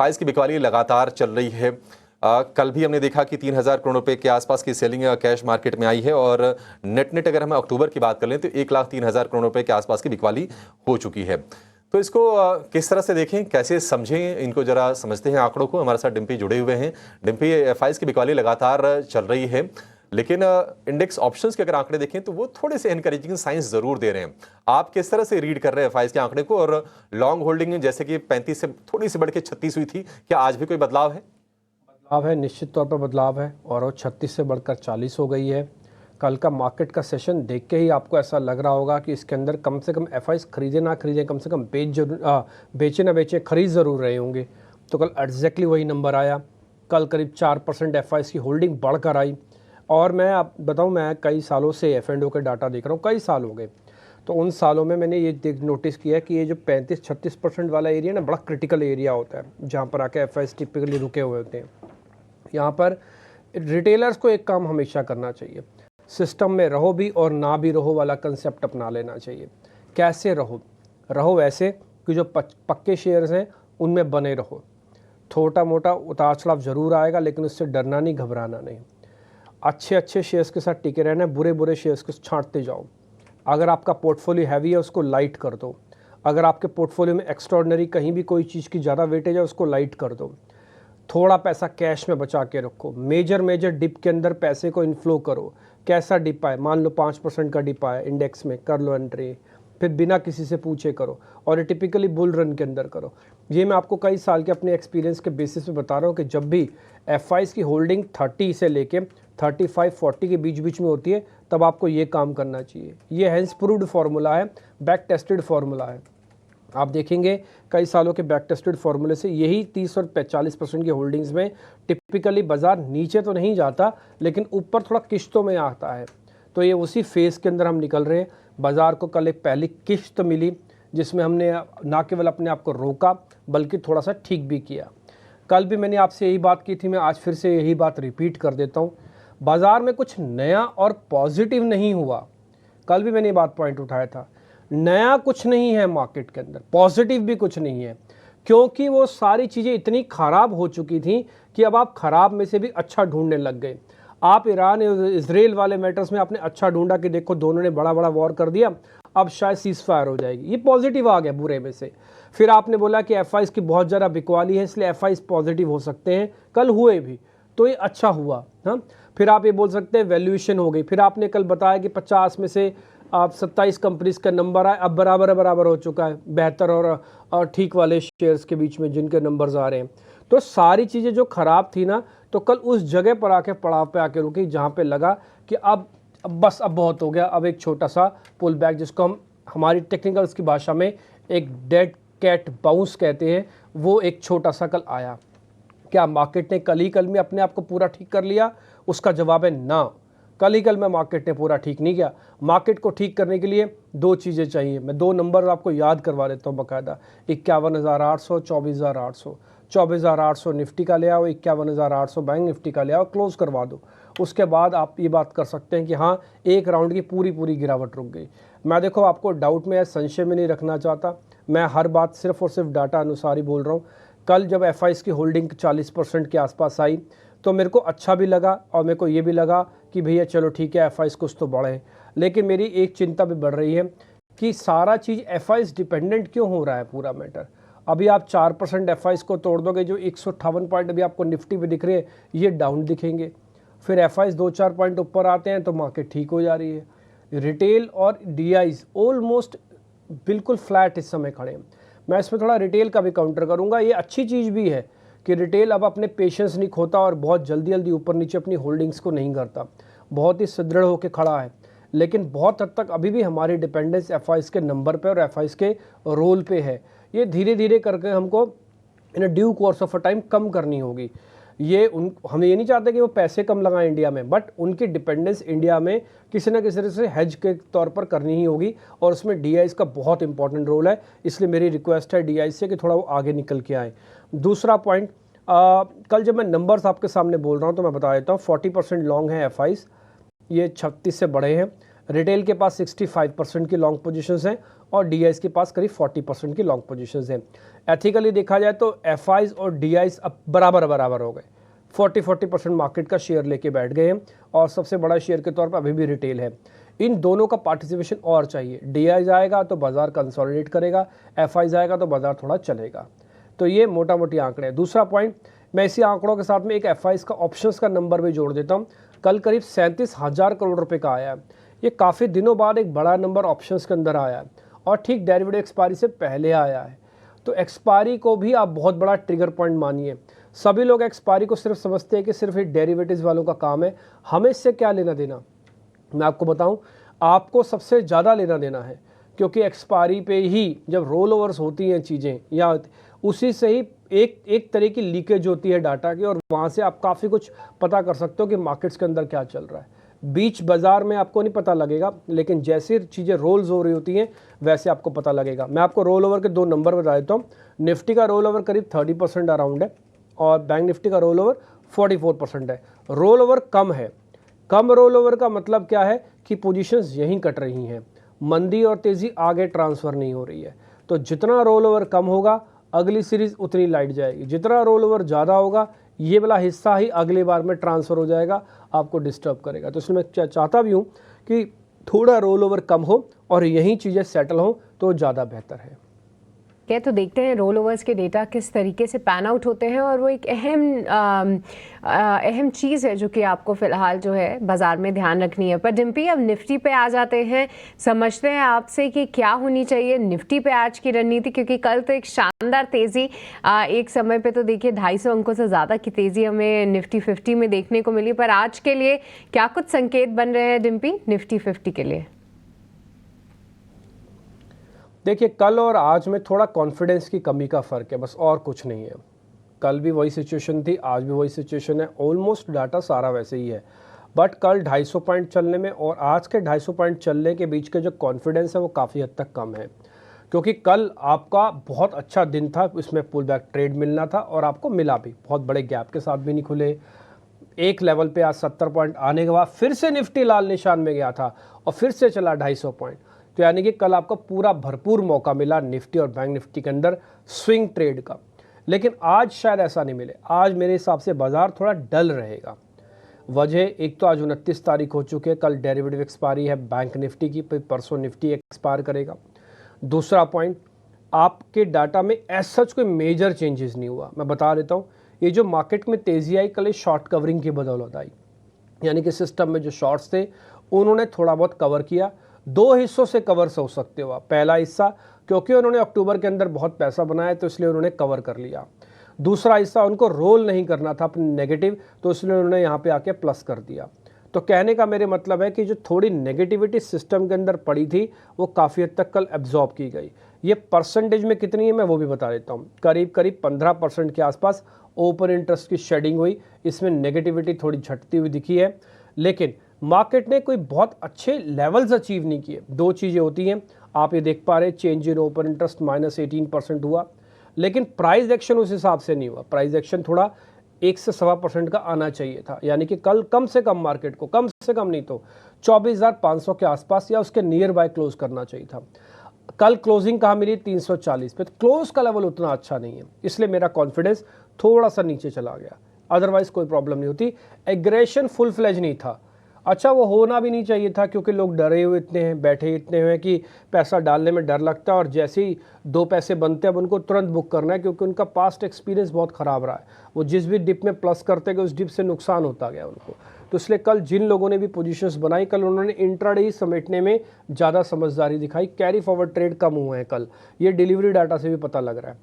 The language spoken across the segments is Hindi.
एफआईज की बिकवाली लगातार चल रही है। कल भी हमने देखा कि 3,000 करोड़ रुपए के आसपास की सेलिंग कैश मार्केट में आई है और नेट अगर हम अक्टूबर की बात कर लें तो 1,03,000 करोड़ रुपए के आसपास की बिकवाली हो चुकी है। तो इसको किस तरह से देखें, कैसे समझें, इनको जरा समझते हैं आंकड़ों को। हमारे साथ डिम्पी जुड़े हुए हैं। डिम्पी, एफआईज की बिकवाली लगातार चल रही है, लेकिन इंडेक्स ऑप्शंस के अगर आंकड़े देखें तो वो थोड़े से एनकरेजिंग साइंस जरूर दे रहे हैं। आप किस तरह से रीड कर रहे हैं एफआईज के आंकड़े को? और लॉन्ग होल्डिंग जैसे कि 35 से थोड़ी सी बढ़ के 36 हुई थी, क्या आज भी कोई बदलाव है? बदलाव है, निश्चित तौर पर बदलाव है और वो 36 से बढ़कर 40 हो गई है। कल का मार्केट का सेशन देख के ही आपको ऐसा लग रहा होगा कि इसके अंदर कम से कम एफआईज खरीदे ना खरीदें, कम से कम बेचे ना बेचे, खरीद ज़रूर रहे होंगे। तो कल एग्जैक्टली वही नंबर आया। कल करीब 4% एफआईज की होल्डिंग बढ़कर आई। और मैं आप बताऊं, मैं कई सालों से F&O के डाटा देख रहा हूँ, कई साल हो गए। तो उन सालों में मैंने ये नोटिस किया कि ये जो 35-36% वाला एरिया ना, बड़ा क्रिटिकल एरिया होता है, जहाँ पर आके एफआईज टिपिकली रुके हुए होते हैं। यहाँ पर रिटेलर्स को एक काम हमेशा करना चाहिए, सिस्टम में रहो भी और ना भी रहो वाला कंसेप्ट अपना लेना चाहिए। कैसे रहो ऐसे कि जो पक्के शेयर्स हैं उनमें बने रहो। छोटा मोटा उतार चढ़ाव ज़रूर आएगा, लेकिन उससे डरना नहीं, घबराना नहीं। अच्छे शेयर्स के साथ टिके रहना, बुरे शेयर्स को छांटते जाओ। अगर आपका पोर्टफोलियो हैवी है उसको लाइट कर दो। अगर आपके पोर्टफोलियो में एक्स्ट्रॉर्डनरी कहीं भी कोई चीज़ की ज़्यादा वेटेज है उसको लाइट कर दो। थोड़ा पैसा कैश में बचा के रखो। मेजर डिप के अंदर पैसे को इनफ्लो करो। कैसा डिप आए, मान लो 5% का डिप आया इंडेक्स में, कर लो एंट्री, फिर बिना किसी से पूछे करो। और ये टिपिकली बुल रन के अंदर करो। ये मैं आपको कई साल के अपने एक्सपीरियंस के बेसिस पे बता रहा हूँ कि जब भी एफआईज की होल्डिंग 30 से लेके 35-40 के बीच में होती है, तब आपको ये काम करना चाहिए। ये हैंस प्रूव्ड फार्मूला है, बैक टेस्टेड फार्मूला है। आप देखेंगे कई सालों के बैक टेस्टेड फार्मूले से यही 30 और 45% की होल्डिंग्स में टिपिकली बाजार नीचे तो नहीं जाता, लेकिन ऊपर थोड़ा किश्तों में आता है। तो ये उसी फेज़ के अंदर हम निकल रहे हैं। बाजार को कल एक पहली किश्त मिली, जिसमें हमने ना केवल अपने आप को रोका बल्कि थोड़ा सा ठीक भी किया। कल भी मैंने आपसे यही बात की थी, मैं आज फिर से यही बात रिपीट कर देता हूँ। बाजार में कुछ नया और पॉजिटिव नहीं हुआ। कल भी मैंने ये बात पॉइंट उठाया था, नया कुछ नहीं है मार्केट के अंदर, पॉजिटिव भी कुछ नहीं है, क्योंकि वो सारी चीज़ें इतनी ख़राब हो चुकी थी कि अब आप ख़राब में से भी अच्छा ढूंढने लग गए। आप ईरान और इजराइल वाले मैटर्स में आपने अच्छा ढूंढा कि देखो दोनों ने बड़ा वॉर कर दिया, अब शायद सीज फायर हो जाएगी, ये पॉजिटिव आ गया बुरे में से। फिर आपने बोला कि एफआईज की बहुत ज़्यादा बिकवाली है इसलिए एफआईज पॉजिटिव हो सकते हैं, कल हुए भी, तो ये अच्छा हुआ। हाँ, फिर आप ये बोल सकते हैं वैल्यूएशन हो गई। फिर आपने कल बताया कि 50 में से आप 27 कंपनीज का नंबर आए, अब बराबर हो चुका है बेहतर और ठीक वाले शेयर्स के बीच में जिनके नंबर्स आ रहे हैं। तो सारी चीज़ें जो ख़राब थी ना, तो कल उस जगह पर आके पड़ाव पे आके रुकी जहाँ पे लगा कि अब बहुत हो गया, अब एक छोटा सा पुल बैक, जिसको हम हमारी टेक्निकल्स की भाषा में एक डेड कैट बाउंस कहते हैं, वो एक छोटा सा कल आया। क्या मार्केट ने कल में अपने आप को पूरा ठीक कर लिया? उसका जवाब है ना, कल में मार्केट ने पूरा ठीक नहीं किया। मार्केट को ठीक करने के लिए दो चीज़ें चाहिए। मैं दो नंबर आपको याद करवा देता हूँ बाकायदा। 51,800, 24,800। 24,800 निफ्टी का ले आओ, 51,800 बैंक निफ्टी का ले आओ, क्लोज करवा दो। उसके बाद आप ये बात कर सकते हैं कि हाँ, एक राउंड की पूरी गिरावट रुक गई। मैं देखो आपको डाउट में या संशय में नहीं रखना चाहता, मैं हर बात सिर्फ और सिर्फ डाटा अनुसार ही बोल रहा हूँ। कल जब एफआईज की होल्डिंग 40% के आसपास आई तो मेरे को अच्छा भी लगा और मेरे को ये भी लगा कि भैया चलो ठीक है, एफआईज कुछ तो बढ़े। लेकिन मेरी एक चिंता भी बढ़ रही है कि सारा चीज़ एफआईज डिपेंडेंट क्यों हो रहा है पूरा मैटर। अभी आप 4% एफआईज को तोड़ दोगे, जो 158 पॉइंट अभी आपको निफ्टी पे दिख रहे हैं ये डाउन दिखेंगे। फिर एफआईज 2-4 पॉइंट ऊपर आते हैं तो मार्केट ठीक हो जा रही है। रिटेल और डीआईज ऑलमोस्ट बिल्कुल फ्लैट इस समय खड़े हैं। मैं इसमें थोड़ा रिटेल का भी काउंटर करूँगा। ये अच्छी चीज़ भी है कि रिटेल अब अपने पेशेंस नहीं खोता और बहुत जल्दी ऊपर नीचे अपनी होल्डिंग्स को नहीं करता, बहुत ही सुदृढ़ होकर खड़ा है। लेकिन बहुत हद तक अभी भी हमारी डिपेंडेंस एफआईज के नंबर पे और एफआईज के रोल पे है। ये धीरे करके हमको in due course of a time कम करनी होगी। हम ये नहीं चाहते कि वो पैसे कम लगाएं इंडिया में, बट उनकी डिपेंडेंस इंडिया में किसी न किसी तरह से हेज के तौर पर करनी ही होगी और उसमें डीआईज का बहुत इंपॉर्टेंट रोल है। इसलिए मेरी रिक्वेस्ट है डीआईज से कि थोड़ा वो आगे निकल के आए। दूसरा पॉइंट, कल जब मैं नंबर्स आपके सामने बोल रहा हूँ तो मैं बता देता हूँ, 40% लॉन्ग है एफआईज, ये 36 से बढ़े हैं। रिटेल के पास 65% की लॉन्ग पोजीशंस हैं और DIs के पास करीब 40% की लॉन्ग पोजीशंस हैं। एथिकली देखा जाए तो FIs और DIs अब बराबर बराबर हो गए, 40% मार्केट का शेयर लेके बैठ गए हैं और सबसे बड़ा शेयर के तौर पर अभी भी रिटेल है। इन दोनों का पार्टिसिपेशन और चाहिए। DI आएगा तो बाजार कंसोलिडेट करेगा, FIs आएगा तो बाजार थोड़ा चलेगा। तो ये मोटा मोटी आंकड़े हैं। दूसरा पॉइंट, मैं इसी आंकड़ों के साथ में एक FIs का ऑप्शंस का नंबर भी जोड़ देता हूँ। कल करीब 37,000 करोड़ रुपए का आया है। ये काफ़ी दिनों बाद एक बड़ा नंबर ऑप्शंस के अंदर आया है और ठीक डेरिवेटिव एक्सपायरी से पहले आया है। तो एक्सपायरी को भी आप बहुत बड़ा ट्रिगर पॉइंट मानिए। सभी लोग एक्सपायरी को सिर्फ समझते हैं कि सिर्फ ये डेरिवेटिव्स वालों का काम है, हमें इससे क्या लेना देना। मैं आपको बताऊं, आपको सबसे ज़्यादा लेना देना है, क्योंकि एक्सपायरी पे ही जब रोल ओवर्स होती हैं चीज़ें, या उसी से ही एक तरह की लीकेज होती है डाटा की, और वहाँ से आप काफ़ी कुछ पता कर सकते हो कि मार्केट्स के अंदर क्या चल रहा है। बीच बाजार में आपको नहीं पता लगेगा, लेकिन जैसे चीज़ें रोल्स हो रही होती हैं वैसे आपको पता लगेगा। मैं आपको रोल ओवर के 2 नंबर बता देता हूँ। निफ्टी का रोल ओवर करीब 30% अराउंड है और बैंक निफ्टी का रोल ओवर 44% है। रोल ओवर कम है। कम रोल ओवर का मतलब क्या है कि पोजीशंस यहीं कट रही हैं, मंदी और तेज़ी आगे ट्रांसफ़र नहीं हो रही है। तो जितना रोल ओवर कम होगा अगली सीरीज़ उतनी लाइट जाएगी, जितना रोल ओवर ज़्यादा होगा ये वाला हिस्सा ही अगली बार में ट्रांसफ़र हो जाएगा, आपको डिस्टर्ब करेगा। तो इसलिए मैं चाहता भी हूँ कि थोड़ा रोल ओवर कम हो और यहीं चीज़ें सेटल हों तो ज़्यादा बेहतर है। तो देखते हैं रोल ओवर्स के डेटा किस तरीके से पैन आउट होते हैं, और वो एक अहम चीज़ है जो कि आपको फ़िलहाल जो है बाज़ार में ध्यान रखनी है। पर डिम्पी, अब निफ्टी पे आ जाते हैं। समझते हैं आपसे कि क्या होनी चाहिए निफ्टी पे आज की रणनीति, क्योंकि कल तो एक शानदार तेज़ी, एक समय पे तो देखिए 250 अंकों से ज़्यादा की तेज़ी हमें निफ्टी 50 में देखने को मिली। पर आज के लिए क्या कुछ संकेत बन रहे हैं डिम्पी निफ्टी 50 के लिए? देखिए, कल और आज में थोड़ा कॉन्फिडेंस की कमी का फ़र्क है, बस और कुछ नहीं है। कल भी वही सिचुएशन थी, आज भी वही सिचुएशन है, ऑलमोस्ट डाटा सारा वैसे ही है। बट कल 250 पॉइंट चलने में और आज के 250 पॉइंट चलने के बीच के जो कॉन्फिडेंस है वो काफ़ी हद तक कम है, क्योंकि कल आपका बहुत अच्छा दिन था, इसमें पुल बैक ट्रेड मिलना था और आपको मिला भी, बहुत बड़े गैप के साथ भी नहीं खुले। एक लेवल पे आज 70 पॉइंट आने के बाद फिर से निफ्टी लाल निशान में गया था और फिर से चला 250 पॉइंट। तो यानी कि कल आपको पूरा भरपूर मौका मिला निफ्टी और बैंक निफ्टी के अंदर स्विंग ट्रेड का। लेकिन आज शायद ऐसा नहीं मिले। आज मेरे हिसाब से बाजार थोड़ा डल रहेगा। वजह, एक तो आज 29 तारीख हो चुके हैं, कल डेरिवेटिव एक्सपायरी है बैंक निफ्टी की, परसों निफ्टी एक्सपायर करेगा। दूसरा पॉइंट, आपके डाटा में एज सच कोई मेजर चेंजेस नहीं हुआ। मैं बता देता हूँ, ये जो मार्केट में तेज़ी आई कल शॉर्ट कवरिंग की बदौलत आई, यानी कि सिस्टम में जो शॉर्ट्स थे उन्होंने थोड़ा बहुत कवर किया। 2 हिस्सों से कवर हो सकते हो आप। पहला हिस्सा, क्योंकि उन्होंने अक्टूबर के अंदर बहुत पैसा बनाया तो इसलिए उन्होंने कवर कर लिया। दूसरा हिस्सा, उनको रोल नहीं करना था अपने नेगेटिव, तो इसलिए उन्होंने यहाँ पे आके प्लस कर दिया। तो कहने का मेरे मतलब है कि जो थोड़ी नेगेटिविटी सिस्टम के अंदर पड़ी थी वो काफ़ी हद तक कल एब्जॉर्ब की गई। ये परसेंटेज में कितनी है मैं वो भी बता देता हूँ। करीब 15% के आसपास ओपन इंटरेस्ट की शेडिंग हुई, इसमें नेगेटिविटी थोड़ी झटती हुई दिखी है। लेकिन मार्केट ने कोई बहुत अच्छे लेवल्स अचीव नहीं किए। 2 चीज़ें होती हैं, आप ये देख पा रहे, चेंज इन ओपन इंटरेस्ट -18% हुआ, लेकिन प्राइस एक्शन उस हिसाब से नहीं हुआ। प्राइस एक्शन थोड़ा 1 से 1.25% का आना चाहिए था, यानी कि कल कम से कम मार्केट को, कम से कम नहीं तो 24,500 के आसपास या उसके नियर बाय क्लोज करना चाहिए था। कल क्लोजिंग कहाँ मिली? 340 पे। तो क्लोज का लेवल उतना अच्छा नहीं है, इसलिए मेरा कॉन्फिडेंस थोड़ा सा नीचे चला गया। अदरवाइज कोई प्रॉब्लम नहीं होती। एग्रेशन फुल फ्लेज नहीं था। अच्छा, वो होना भी नहीं चाहिए था, क्योंकि लोग डरे हुए इतने हैं, बैठे इतने हुए कि पैसा डालने में डर लगता है और जैसे ही 2 पैसे बनते हैं अब उनको तुरंत बुक करना है, क्योंकि उनका पास्ट एक्सपीरियंस बहुत ख़राब रहा है। वो जिस भी डिप में प्लस करते गए उस डिप से नुकसान होता गया उनको। तो इसलिए कल जिन लोगों ने भी पोजीशंस बनाई, कल उन्होंने इंट्राडे ही समेटने में ज़्यादा समझदारी दिखाई। कैरी फॉरवर्ड ट्रेड कम हुए हैं कल, ये डिलीवरी डाटा से भी पता लग रहा है।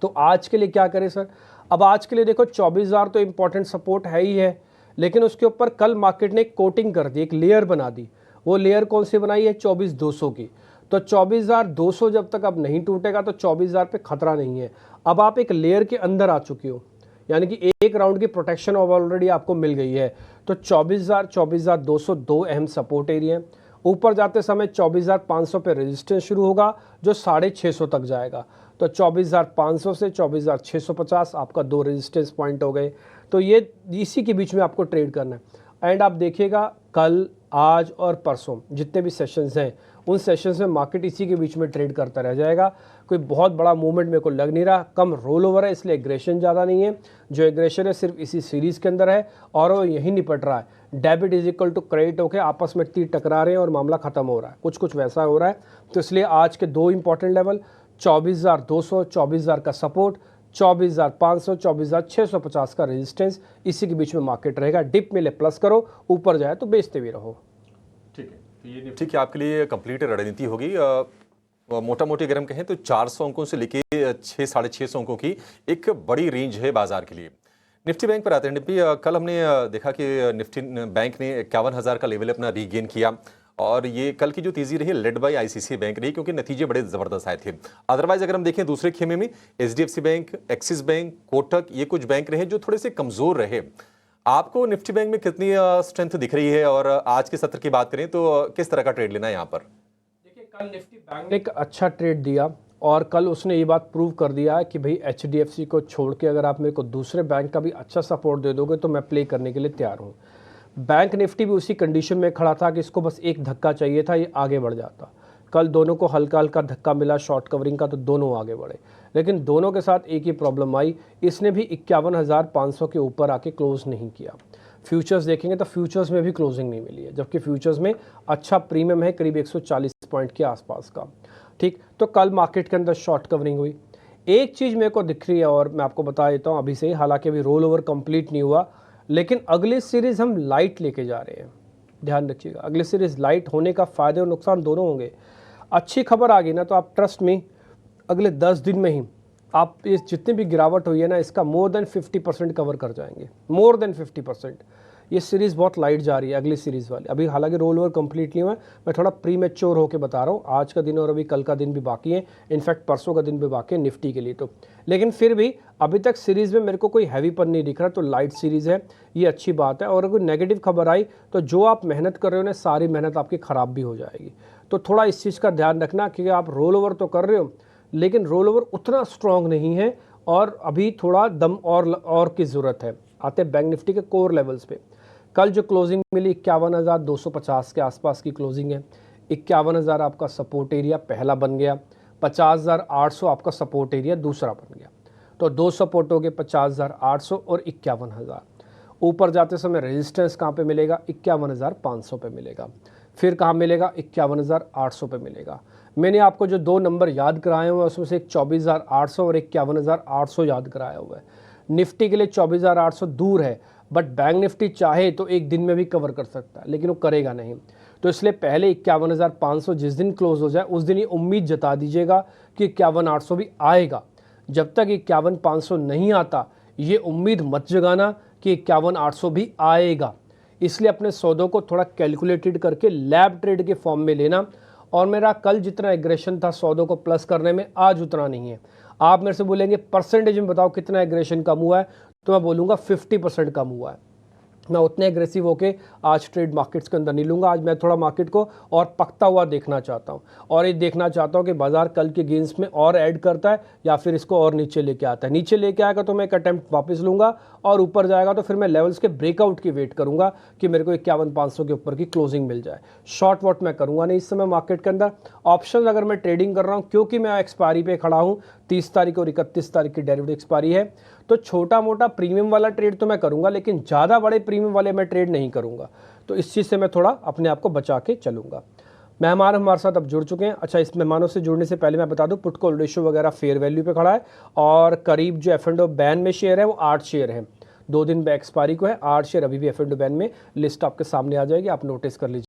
तो आज के लिए क्या करें सर? अब आज के लिए देखो, 24,000 तो इंपॉर्टेंट सपोर्ट है ही है, लेकिन उसके ऊपर कल मार्केट ने एक कोटिंग कर दी, एक लेयर बना दी। वो लेयर कौन सी बनाई है? 24,200 की। तो 24,200 जब तक अब नहीं टूटेगा तो 24,000 पे खतरा नहीं है। अब आप एक लेयर के अंदर आ चुके हो, यानी कि एक राउंड की प्रोटेक्शन ऑलरेडी आपको मिल गई है। तो 24,000, 24,200 2 अहम सपोर्ट एरिया हैं। ऊपर जाते समय 24,500 पे रेजिस्टेंस शुरू होगा जो 650 तक जाएगा। तो 24,500 से 24,650 आपका 2 रेजिस्टेंस पॉइंट हो गए। तो ये इसी के बीच में आपको ट्रेड करना है। एंड आप देखिएगा, कल आज और परसों जितने भी सेशंस हैं उन सेशंस में मार्केट इसी के बीच में ट्रेड करता रह जाएगा। कोई बहुत बड़ा मूवमेंट मेरे को लग नहीं रहा, कम रोल ओवर है इसलिए एग्रेशन ज़्यादा नहीं है। जो एग्रेशन है सिर्फ इसी सीरीज़ के अंदर है और वो यहीं निपट रहा है। Debit is equal to credit होकर आपस में तीर टकरा रहे हैं और मामला खत्म हो रहा है, कुछ वैसा हो रहा है। तो इसलिए आज के दो इंपॉर्टेंट लेवल 24,200, 24,000 का सपोर्ट, 24,500, 24,650 का रेजिस्टेंस, इसी के बीच में मार्केट रहेगा। डिप मिले प्लस करो, ऊपर जाए तो बेचते भी रहो। ठीक है, तो ये निफ्टी की आपके लिए कंप्लीट रणनीति होगी। मोटा मोटी अगर हम कहें तो 400 अंकों से लेके 600-650 अंकों की एक बड़ी रेंज है बाजार के लिए। निफ्टी बैंक पर आते हैं। निफ्टी कल हमने देखा कि निफ्टी बैंक ने 51,000 का लेवल अपना रीगेन किया और ये कल की जो तेजी रही लेड बाय आईसीआईसीआई बैंक रही, क्योंकि नतीजे बड़े जबरदस्त आए थे। अदरवाइज अगर हम देखें दूसरे खेमे में HDFC bank, axis bank, Kotak, ये कुछ बैंक रहे जो थोड़े से कमजोर रहे। आपको निफ्टी बैंक में कितनी स्ट्रेंथ दिख रही है और आज के सत्र की बात करें तो किस तरह का ट्रेड लेना है यहाँ पर? देखिए, कल निफ्टी बैंक ने एक अच्छा ट्रेड दिया और कल उसने ये बात प्रूव कर दिया है कि भाई एचडीएफसी को छोड़ के अगर आप मेरे को दूसरे बैंक का भी अच्छा सपोर्ट दे दोगे तो मैं प्ले करने के लिए तैयार हूँ। बैंक निफ्टी भी उसी कंडीशन में खड़ा था कि इसको बस एक धक्का चाहिए था, ये आगे बढ़ जाता। कल दोनों को हल्का हल्का धक्का मिला शॉर्ट कवरिंग का, तो दोनों आगे बढ़े। लेकिन दोनों के साथ एक ही प्रॉब्लम आई, इसने भी 51,500 के ऊपर आके क्लोज नहीं किया। फ्यूचर्स देखेंगे तो फ्यूचर्स में भी क्लोजिंग नहीं मिली है, जबकि फ्यूचर्स में अच्छा प्रीमियम है करीब 140 पॉइंट के आसपास का। ठीक, तो कल मार्केट के अंदर शॉर्ट कवरिंग हुई। एक चीज़ मेरे को दिख रही है और मैं आपको बता देता हूँ अभी से, हालांकि अभी रोल ओवर कंप्लीट नहीं हुआ, लेकिन अगली सीरीज़ हम लाइट लेके जा रहे हैं। ध्यान रखिएगा, अगली सीरीज़ लाइट होने का फ़ायदे और नुकसान दोनों होंगे। अच्छी खबर आ गई ना तो आप ट्रस्ट में अगले 10 दिन में ही आप इस जितनी भी गिरावट हुई है ना इसका मोर देन 50% कवर कर जाएंगे, मोर देन 50%। ये सीरीज़ बहुत लाइट जा रही है अगली सीरीज़ वाली। अभी हालांकि रोल ओवर कंप्लीट नहीं हुआ है, मैं थोड़ा प्री मैच्योर होकर बता रहा हूँ। आज का दिन और अभी कल का दिन भी बाकी है, इनफैक्ट परसों का दिन भी बाकी है निफ्टी के लिए तो। लेकिन फिर भी अभी तक सीरीज़ में मेरे को कोई हैवीपन नहीं दिख रहा, तो लाइट सीरीज़ है, ये अच्छी बात है। और अगर नेगेटिव खबर आई तो जो आप मेहनत कर रहे हो ना सारी मेहनत आपकी ख़राब भी हो जाएगी। तो थोड़ा इस चीज़ का ध्यान रखना कि आप रोल ओवर तो कर रहे हो लेकिन रोल ओवर उतना स्ट्रॉन्ग नहीं है और अभी थोड़ा दम और की ज़रूरत है। आते बैंक निफ्टी के कोर लेवल्स पे। कल जो क्लोजिंग मिली 51,250 के आसपास की क्लोजिंग है। 51,000 आपका सपोर्ट एरिया पहला बन गया, 50,800 आपका सपोर्ट एरिया दूसरा बन गया। तो दो सपोर्ट हो गए 50,800 और 51,000। ऊपर जाते समय रेजिस्टेंस कहाँ पे मिलेगा? 51,500 पे मिलेगा। फिर कहाँ मिलेगा? 51,800 पे मिलेगा। मैंने आपको जो दो नंबर याद कराए हुए हैं उसमें से एक 24,800 और 51,800 याद कराया हुआ है। निफ्टी के लिए 24,800 दूर है, बट बैंक निफ्टी चाहे तो एक दिन में भी कवर कर सकता है, लेकिन वो करेगा नहीं। तो इसलिए पहले 51,500 जिस दिन क्लोज हो जाए उस दिन ये उम्मीद जता दीजिएगा कि 51,800 भी आएगा। जब तक 51,500 नहीं आता ये उम्मीद मत जगाना कि 51,800 भी आएगा। इसलिए अपने सौदों को थोड़ा कैलकुलेटेड करके लैब ट्रेड के फॉर्म में लेना। और मेरा कल जितना एग्रेशन था सौदों को प्लस करने में, आज उतना नहीं है। आप मेरे से बोलेंगे परसेंटेज में बताओ कितना एग्रेशन कम हुआ है, तो मैं बोलूँगा 50% कम हुआ है। मैं उतने एग्रेसिव होके आज ट्रेड मार्केट्स के अंदर नहीं लूँगा। आज मैं थोड़ा मार्केट को और पकता हुआ देखना चाहता हूँ और ये देखना चाहता हूँ कि बाजार कल के गेंस में और ऐड करता है या फिर इसको और नीचे लेके आता है। नीचे लेके आएगा तो मैं एक अटैम्प्ट वापस लूँगा और ऊपर जाएगा तो फिर मैं लेवल्स के ब्रेकआउट की वेट करूँगा कि मेरे को 51,500 के ऊपर की क्लोजिंग मिल जाए। शॉर्ट वॉट मैं करूँगा नहीं इस समय मार्केट के अंदर। ऑप्शन अगर मैं ट्रेडिंग कर रहा हूँ क्योंकि मैं एक्सपायरी पे खड़ा हूँ, 30 तारीख और 31 तारीख की डेरिवेटिव एक्सपायरी है, तो छोटा मोटा प्रीमियम वाला ट्रेड तो मैं करूंगा लेकिन ज़्यादा बड़े प्रीमियम वाले मैं ट्रेड नहीं करूंगा। तो इस चीज़ से मैं थोड़ा अपने आप को बचा के चलूंगा। मेहमान हमारे साथ अब जुड़ चुके हैं। अच्छा, इस मेहमानों से जुड़ने से पहले मैं बता दूं पुट कॉल रेशियो वगैरह फेयर वैल्यू पे खड़ा है और करीब जो F&O बैन में शेयर है वो 8 शेयर हैं। 2 दिन एक्सपायरी को है, 8 शेयर अभी भी F&O बैन में। लिस्ट आपके सामने आ जाएगी, आप नोटिस कर लीजिए।